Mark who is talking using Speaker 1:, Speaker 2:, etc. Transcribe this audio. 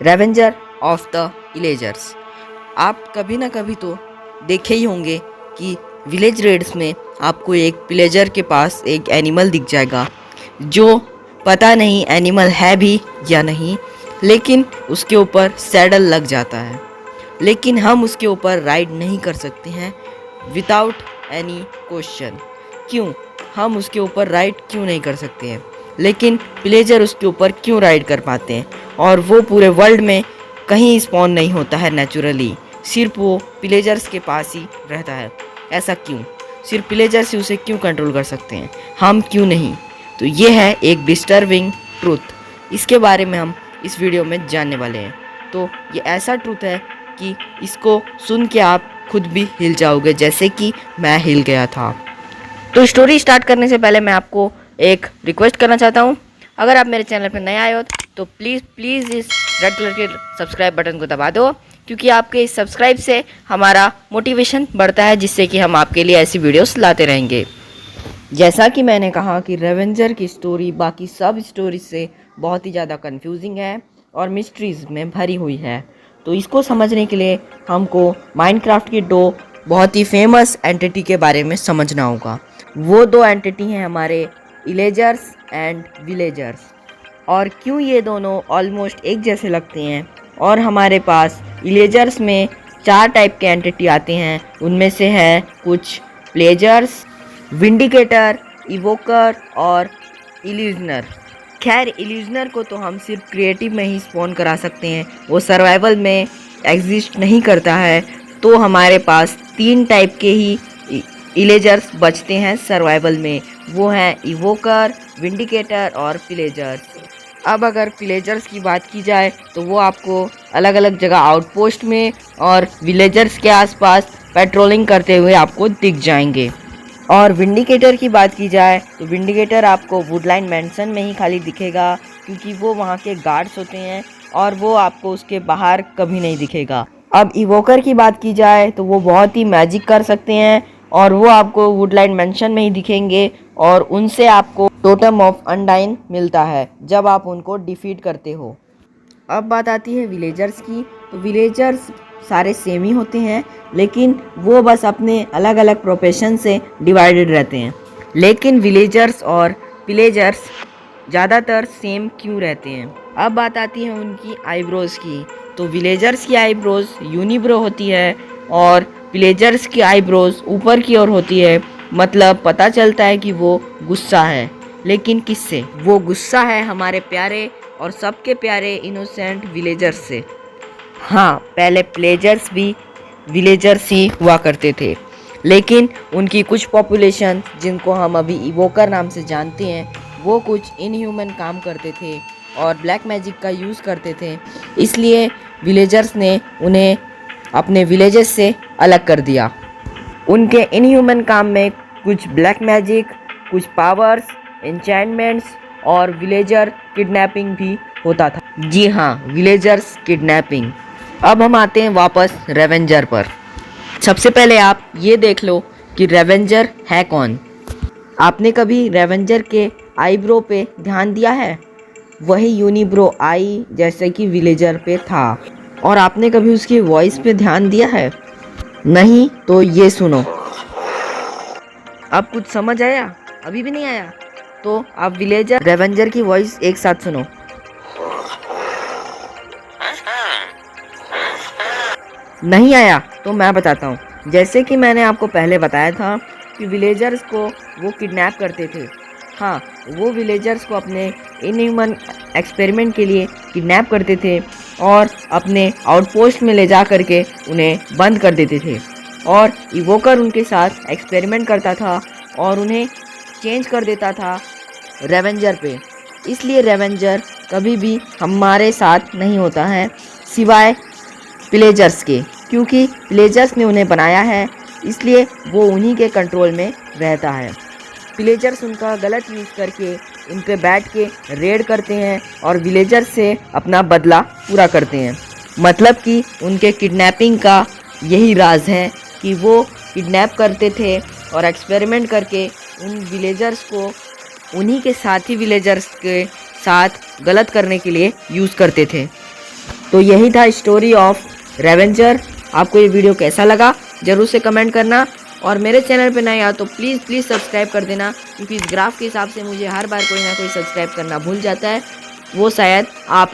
Speaker 1: Revenger of the villagers. आप कभी ना कभी तो देखे ही होंगे कि विलेज रेड्स में आपको एक विलेजर के पास एक एनिमल दिख जाएगा जो पता नहीं एनिमल है भी या नहीं, लेकिन उसके ऊपर सैडल लग जाता है। लेकिन हम उसके ऊपर राइड नहीं कर सकते हैं विदाउट एनी क्वेश्चन। क्यों हम उसके ऊपर राइड क्यों नहीं कर सकते हैं, लेकिन विलेजर उसके ऊपर क्यों राइड कर पाते हैं? और वो पूरे वर्ल्ड में कहीं स्पॉन नहीं होता है नेचुरली, सिर्फ वो विलेजर्स के पास ही रहता है। ऐसा क्यों? सिर्फ विलेजर्स ही उसे क्यों कंट्रोल कर सकते हैं, हम क्यों नहीं? तो ये है एक डिस्टर्बिंग ट्रूथ। इसके बारे में हम इस वीडियो में जानने वाले हैं। तो ये ऐसा ट्रूथ है कि इसको सुन के आप खुद भी हिल जाओगे, जैसे कि मैं हिल गया था। तो स्टोरी स्टार्ट करने से पहले मैं आपको एक रिक्वेस्ट करना चाहता हूँ। अगर आप मेरे चैनल पर नए आए हो तो प्लीज़ इस रेड कलर के सब्सक्राइब बटन को दबा दो, क्योंकि आपके इस सब्सक्राइब से हमारा मोटिवेशन बढ़ता है, जिससे कि हम आपके लिए ऐसी वीडियोस लाते रहेंगे। जैसा कि मैंने कहा कि रेवेंजर की स्टोरी बाकी सब स्टोरी से बहुत ही ज़्यादा कंफ्यूजिंग है और मिस्ट्रीज़ में भरी हुई है। तो इसको समझने के लिए हमको माइनक्राफ्ट की दो बहुत ही फेमस एंटिटी के बारे में समझना होगा। वो दो एंटिटी हैं हमारे इलेजर्स एंड विलेजर्स। और क्यों ये दोनों ऑलमोस्ट एक जैसे लगते हैं, और हमारे पास इलेजर्स में 4 टाइप के एंटिटी आते हैं। उनमें से है कुछ प्लेजर्स, विंडिकेटर, इवोकर और इल्यूजनर। खैर इल्यूजनर को तो हम सिर्फ क्रिएटिव में ही स्पॉन करा सकते हैं, वो सर्वाइवल में एग्जिस्ट नहीं करता है। तो हमारे पास 3 टाइप के ही इलेजर्स बचते हैं सर्वाइवल में, वो हैं इवोकर, विंडिकेटर और पिलेजर्स। अब अगर पिलेजर्स की बात की जाए तो वो आपको अलग अलग जगह आउटपोस्ट में और विलेजर्स के आसपास पेट्रोलिंग करते हुए आपको दिख जाएंगे। और विंडिकेटर की बात की जाए तो विंडिकेटर आपको वुडलाइन मैंसन में ही खाली दिखेगा, क्योंकि वो वहाँ के गार्ड्स होते हैं और वो आपको उसके बाहर कभी नहीं दिखेगा। अब इवोकर की बात की जाए तो वो बहुत ही मैजिक कर सकते हैं और वो आपको वुडलाइन मैंशन में ही दिखेंगे, और उनसे आपको टोटम ऑफ अनडाइन मिलता है जब आप उनको डिफीट करते हो। अब बात आती है विलेजर्स की। तो विलेजर्स सारे सेम ही होते हैं, लेकिन वो बस अपने अलग अलग प्रोफेशन से डिवाइडेड रहते हैं। लेकिन विलेजर्स और विलेजर्स ज़्यादातर सेम क्यों रहते हैं? अब बात आती है उनकी आईब्रोज़ की। तो विलेजर्स की आईब्रोज़ यूनिब्रो होती है और विलेजर्स की आईब्रोज़ ऊपर की ओर होती है। मतलब पता चलता है कि वो गुस्सा है, लेकिन किससे? वो गुस्सा है हमारे प्यारे और सबके प्यारे इनोसेंट विलेजर्स से। हाँ, पहले प्लेजर्स भी विलेजर्स ही हुआ करते थे, लेकिन उनकी कुछ पॉपुलेशन जिनको हम अभी इवोकर नाम से जानते हैं, वो कुछ इनह्यूमन काम करते थे और ब्लैक मैजिक का यूज़ करते थे। इसलिए विलेजर्स ने उन्हें अपने विलेजेस से अलग कर दिया। उनके इनह्यूमन काम में कुछ ब्लैक मैजिक, कुछ पावर्स, एन्चेंटमेंट्स और विलेजर किडनैपिंग भी होता था। जी हाँ, विलेजर्स किडनैपिंग। अब हम आते हैं वापस रेवेंजर पर। सबसे पहले आप ये देख लो कि रेवेंजर है कौन। आपने कभी रेवेंजर के आईब्रो पे ध्यान दिया है? वही यूनिब्रो आई जैसे कि विलेजर पे था। और आपने कभी उसकी वॉइस पे ध्यान दिया है? नहीं? तो ये सुनो। अब कुछ समझ आया? अभी भी नहीं आया? तो आप विलेजर रेवेंजर की वॉइस एक साथ सुनो। नहीं आया? तो मैं बताता हूँ। जैसे कि मैंने आपको पहले बताया था कि विलेजर्स को वो किडनैप करते थे। हाँ, वो विलेजर्स को अपने इनह्यूमन एक्सपेरिमेंट के लिए किडनैप करते थे और अपने आउटपोस्ट में ले जा करके उन्हें बंद कर देते थे। और इवोकर उनके साथ एक्सपेरिमेंट करता था और उन्हें चेंज कर देता था रेवेंजर पे। इसलिए रेवेंजर कभी भी हमारे साथ नहीं होता है सिवाय विलेजर्स के, क्योंकि विलेजर्स ने उन्हें बनाया है, इसलिए वो उन्हीं के कंट्रोल में रहता है। विलेजर्स उनका गलत यूज़ करके उन पे बैठ के रेड करते हैं और विलेजर्स से अपना बदला पूरा करते हैं। मतलब कि उनके किडनैपिंग का यही राज है कि वो किडनैप करते थे और एक्सपेरिमेंट करके उन विलेजर्स को उन्हीं के साथी विलेजर्स के साथ गलत करने के लिए यूज़ करते थे। तो यही था स्टोरी ऑफ रेवेंजर। आपको ये वीडियो कैसा लगा जरूर से कमेंट करना, और मेरे चैनल पे नए आया तो प्लीज़ सब्सक्राइब कर देना, क्योंकि इस ग्राफ के हिसाब से मुझे हर बार कोई ना कोई सब्सक्राइब करना भूल जाता है। वो शायद आप